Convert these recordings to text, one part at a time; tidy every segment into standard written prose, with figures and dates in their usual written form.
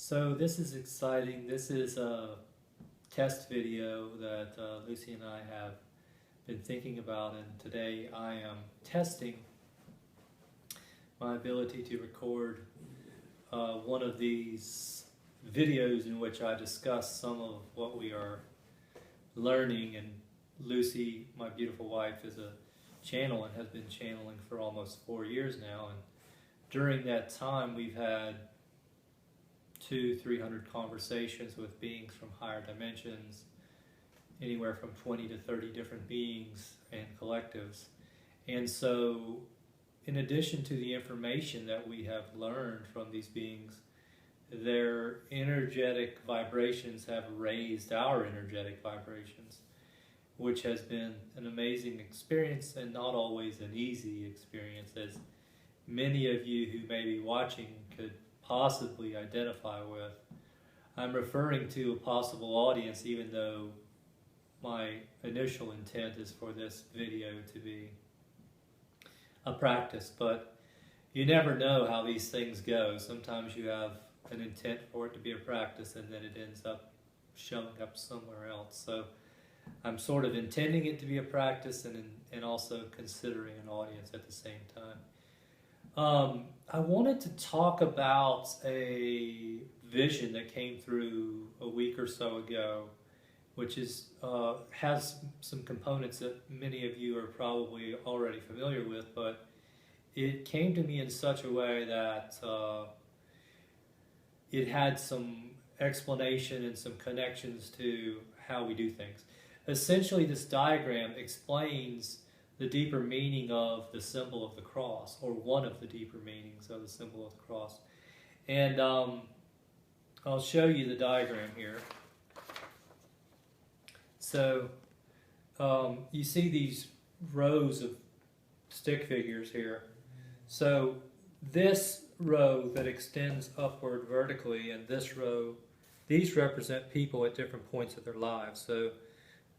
So this is exciting. This is a test video that Lucy and I have been thinking about, and today I am testing my ability to record one of these videos in which I discuss some of what we are learning. And Lucy, my beautiful wife, is a channel and has been channeling for almost 4 years now, and during that time we've had 200-300 conversations with beings from higher dimensions, anywhere from 20 to 30 different beings and collectives. And so in addition to the information that we have learned from these beings, their energetic vibrations have raised our energetic vibrations, which has been an amazing experience and not always an easy experience, as many of you who may be watching could possibly identify with. I'm referring to a possible audience, even though my initial intent is for this video to be a practice, but you never know how these things go. Sometimes you have an intent for it to be a practice and then it ends up showing up somewhere else. So I'm sort of intending it to be a practice and also considering an audience at the same time. I wanted to talk about a vision that came through a week or so ago, which is has some components that many of you are probably already familiar with, but it came to me in such a way that it had some explanation and some connections to how we do things. Essentially, this diagram explains the deeper meaning of the symbol of the cross, or one of the deeper meanings of the symbol of the cross. And I'll show you the diagram here. So you see these rows of stick figures here. So this row that extends upward vertically and this row, these represent people at different points of their lives. So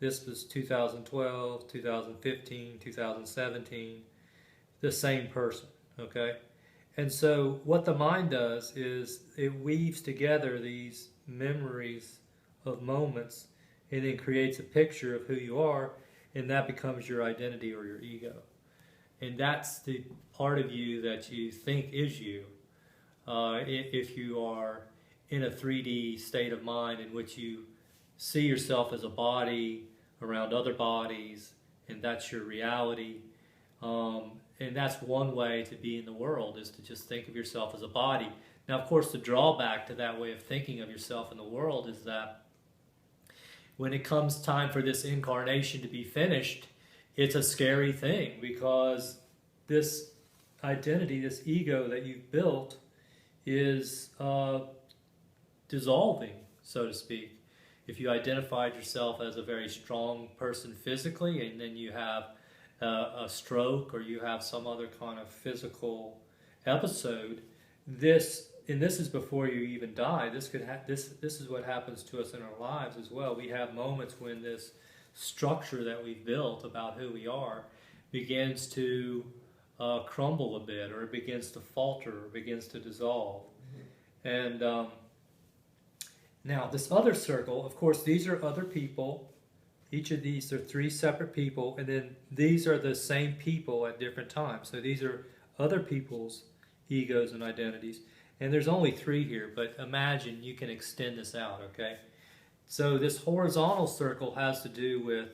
this was 2012, 2015, 2017, the same person, okay? And so what the mind does is it weaves together these memories of moments and then creates a picture of who you are, and that becomes your identity or your ego. And that's the part of you that you think is you. If you are in a 3D state of mind in which you see yourself as a body around other bodies, and that's your reality. And that's one way to be in the world, is to just think of yourself as a body. Now, of course, the drawback to that way of thinking of yourself in the world is that when it comes time for this incarnation to be finished, it's a scary thing, because this identity, this ego that you've built is dissolving, so to speak. If you identified yourself as a very strong person physically, and then you have a stroke or you have some other kind of physical episode, this is before you even die. This is what happens to us in our lives as well. We have moments when this structure that we've built about who we are begins to crumble a bit, or it begins to falter, or begins to dissolve. Mm-hmm. And now, this other circle, of course, these are other people. Each of these are 3 separate people, and then these are the same people at different times. So these are other people's egos and identities. And there's only 3 here, but imagine you can extend this out, okay? So this horizontal circle has to do with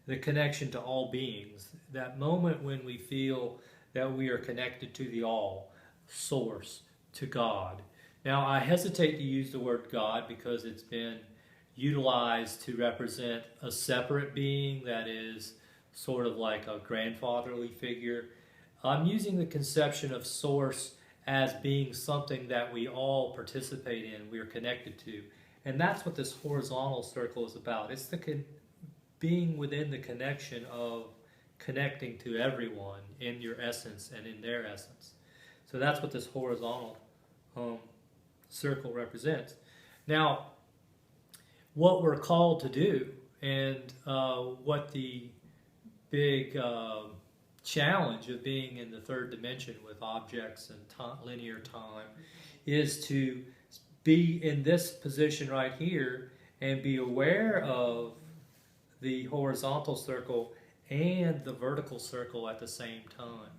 the connection to all beings. That moment when we feel that we are connected to the all, source, to God. Now, I hesitate to use the word God because it's been utilized to represent a separate being that is sort of like a grandfatherly figure. I'm using the conception of source as being something that we all participate in, we are connected to. And that's what this horizontal circle is about. It's the being within the connection of connecting to everyone in your essence and in their essence. So that's what this horizontal circle represents. Now, what we're called to do, and what the big challenge of being in the 3rd dimension with objects and linear time, is to be in this position right here and be aware of the horizontal circle and the vertical circle at the same time.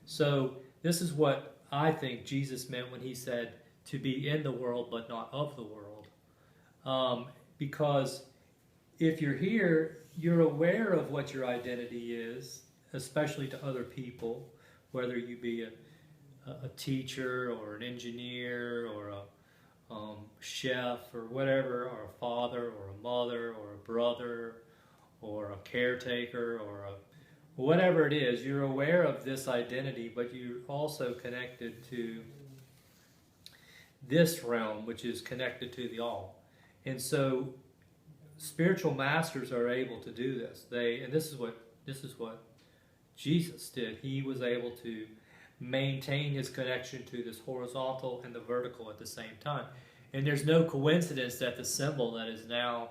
So this is what I think Jesus meant when he said to be in the world but not of the world. Because if you're here, you're aware of what your identity is, especially to other people, whether you be a teacher or an engineer or a chef or whatever, or a father or a mother or a brother or a caretaker or whatever it is. You're aware of this identity, but you're also connected to this realm, which is connected to the all. And so spiritual masters are able to do this. And this is what Jesus did. He was able to maintain his connection to this horizontal and the vertical at the same time. And there's no coincidence that the symbol that is now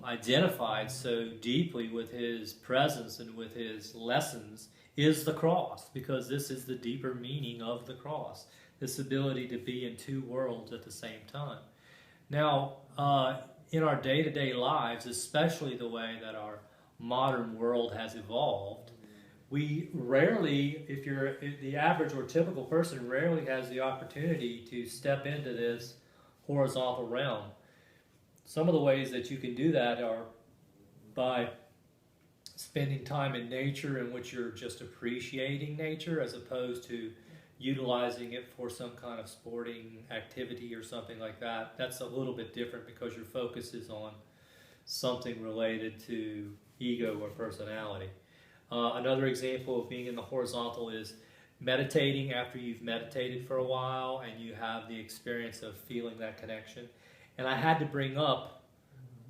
identified so deeply with his presence and with his lessons is the cross, because this is the deeper meaning of the cross, this ability to be in two worlds at the same time. Now, in our day-to-day lives, especially the way that our modern world has evolved, we rarely, the average or typical person rarely has the opportunity to step into this horizontal realm. Some of the ways that you can do that are by spending time in nature in which you're just appreciating nature as opposed to utilizing it for some kind of sporting activity or something like that. That's a little bit different because your focus is on something related to ego or personality. Another example of being in the horizontal is meditating after you've meditated for a while and you have the experience of feeling that connection. And I had to bring up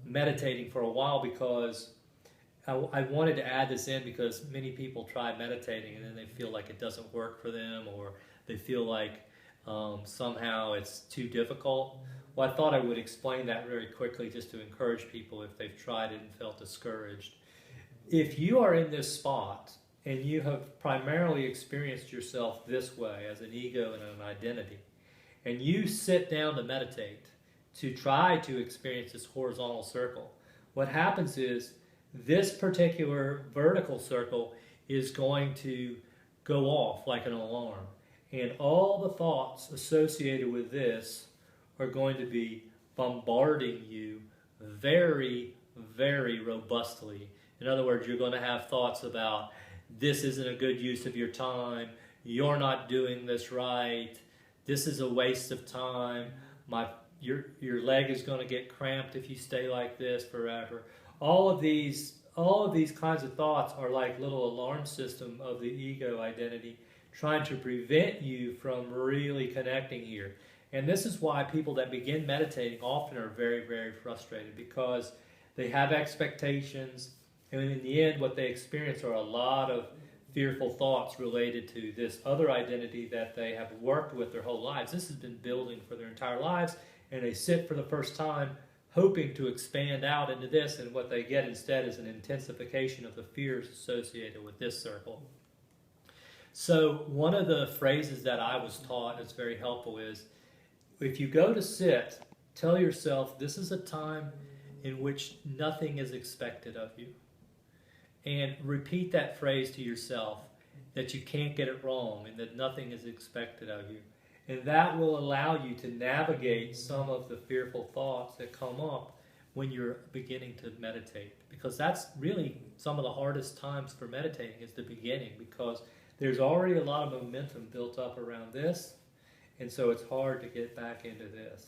meditating for a while because I wanted to add this in because many people try meditating and then they feel like it doesn't work for them, or they feel like somehow it's too difficult. Well, I thought I would explain that very quickly just to encourage people if they've tried it and felt discouraged. If you are in this spot and you have primarily experienced yourself this way as an ego and an identity, and you sit down to meditate to try to experience this horizontal circle, what happens is this particular vertical circle is going to go off like an alarm. And all the thoughts associated with this are going to be bombarding you very, very robustly. In other words, you're going to have thoughts about, this isn't a good use of your time, you're not doing this right, this is a waste of time, your leg is going to get cramped if you stay like this forever. All of these kinds of thoughts are like little alarm system of the ego identity trying to prevent you from really connecting here. And this is why people that begin meditating often are very, very frustrated, because they have expectations, and in the end what they experience are a lot of fearful thoughts related to this other identity that they have worked with their whole lives. This has been building for their entire lives, and they sit for the first time hoping to expand out into this, and what they get instead is an intensification of the fears associated with this circle. So one of the phrases that I was taught that's very helpful is, if you go to sit, tell yourself this is a time in which nothing is expected of you. And repeat that phrase to yourself, that you can't get it wrong and that nothing is expected of you. And that will allow you to navigate some of the fearful thoughts that come up when you're beginning to meditate. Because that's really some of the hardest times for meditating, is the beginning, because there's already a lot of momentum built up around this, and so it's hard to get back into this.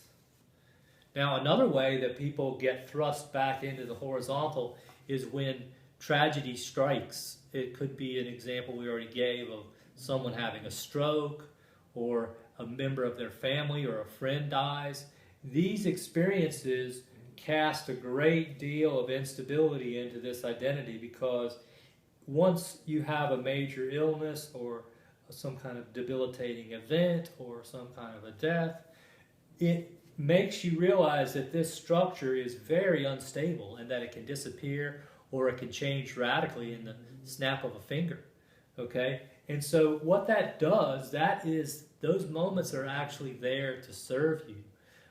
Now, another way that people get thrust back into the horizontal is when tragedy strikes. It could be an example we already gave of someone having a stroke, or a member of their family or a friend dies. These experiences cast a great deal of instability into this identity, because once you have a major illness or some kind of debilitating event or some kind of a death, it makes you realize that this structure is very unstable and that it can disappear or it can change radically in the snap of a finger. Okay? And so what that does, that is, those moments are actually there to serve you.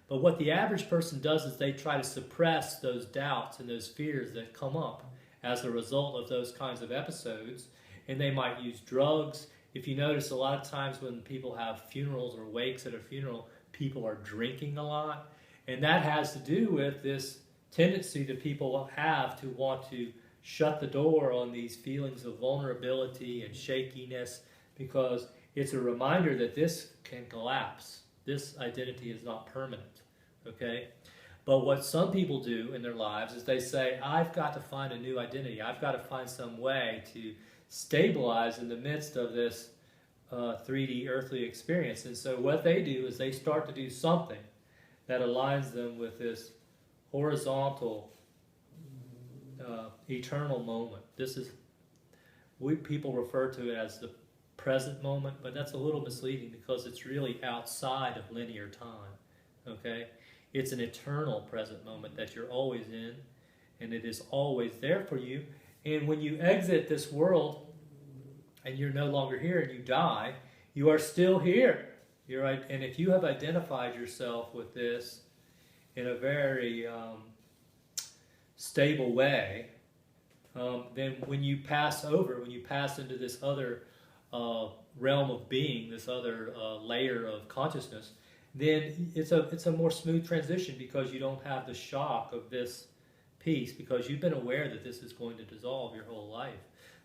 But what the average person does is they try to suppress those doubts and those fears that come up as a result of those kinds of episodes. And they might use drugs. If you notice, a lot of times when people have funerals or wakes at a funeral, people are drinking a lot. And that has to do with this tendency that people have to want to shut the door on these feelings of vulnerability and shakiness, because it's a reminder that this can collapse. This identity is not permanent, okay? But what some people do in their lives is they say, I've got to find a new identity. I've got to find some way to stabilize in the midst of this 3D earthly experience. And so what they do is they start to do something that aligns them with this horizontal, eternal moment. This is, people refer to it as the present moment, but that's a little misleading because it's really outside of linear time, okay? It's an eternal present moment that you're always in, and it is always there for you. And when you exit this world and you're no longer here and you die, you are still here. You're right. And if you have identified yourself with this in a very stable way, then when you pass over, when you pass into this other realm of being, this other layer of consciousness, then it's a more smooth transition because you don't have the shock of this piece, because you've been aware that this is going to dissolve your whole life.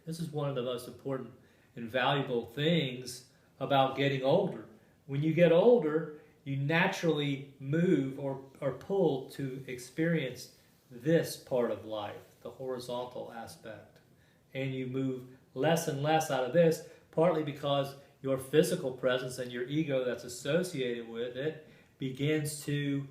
This is one of the most important and valuable things about getting older. When you get older, you naturally move or are pulled to experience this part of life, the horizontal aspect. And you move less and less out of this, partly because your physical presence and your ego that's associated with it begins to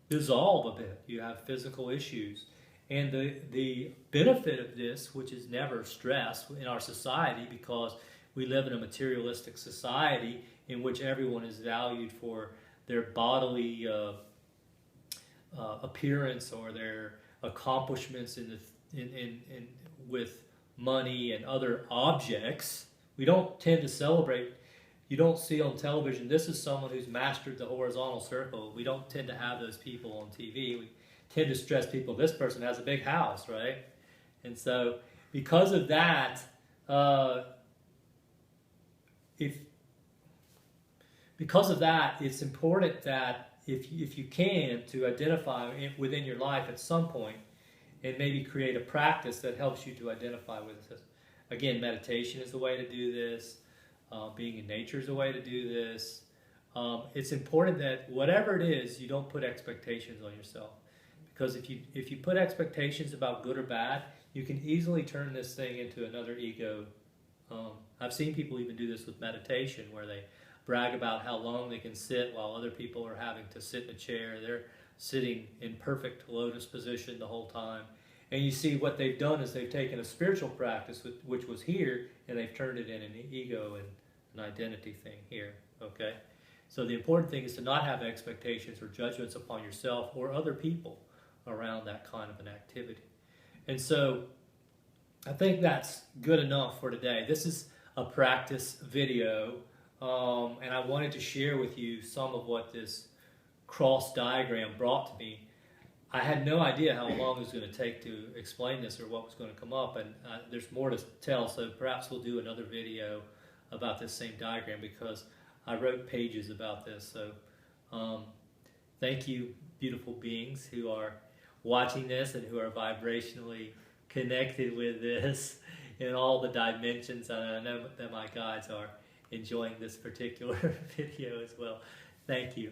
dissolve a bit. You have physical issues. And the benefit of this, which is never stress in our society, because we live in a materialistic society in which everyone is valued for their bodily appearance or their accomplishments with money and other objects. We don't tend to celebrate. You don't see on television, this is someone who's mastered the horizontal circle. We don't tend to have those people on TV. We tend to stress people, this person has a big house, right? And so because of that, it's important that if you can, to identify within your life at some point and maybe create a practice that helps you to identify with this. Again, meditation is the way to do this. Being in nature is a way to do this. It's important that whatever it is, you don't put expectations on yourself. Because if you put expectations about good or bad, you can easily turn this thing into another ego. I've seen people even do this with meditation, where they brag about how long they can sit while other people are having to sit in a chair. They're sitting in perfect lotus position the whole time. And you see what they've done is they've taken a spiritual practice, which was here, and they've turned it in an ego and an identity thing here, okay? So the important thing is to not have expectations or judgments upon yourself or other people around that kind of an activity. And so I think that's good enough for today. This is a practice video, and I wanted to share with you some of what this cross diagram brought to me. I had no idea how long it was going to take to explain this or what was going to come up, and there's more to tell, so perhaps we'll do another video about this same diagram, because I wrote pages about this. So thank you, beautiful beings who are watching this and who are vibrationally connected with this in all the dimensions, and I know that my guides are enjoying this particular video as well. Thank you.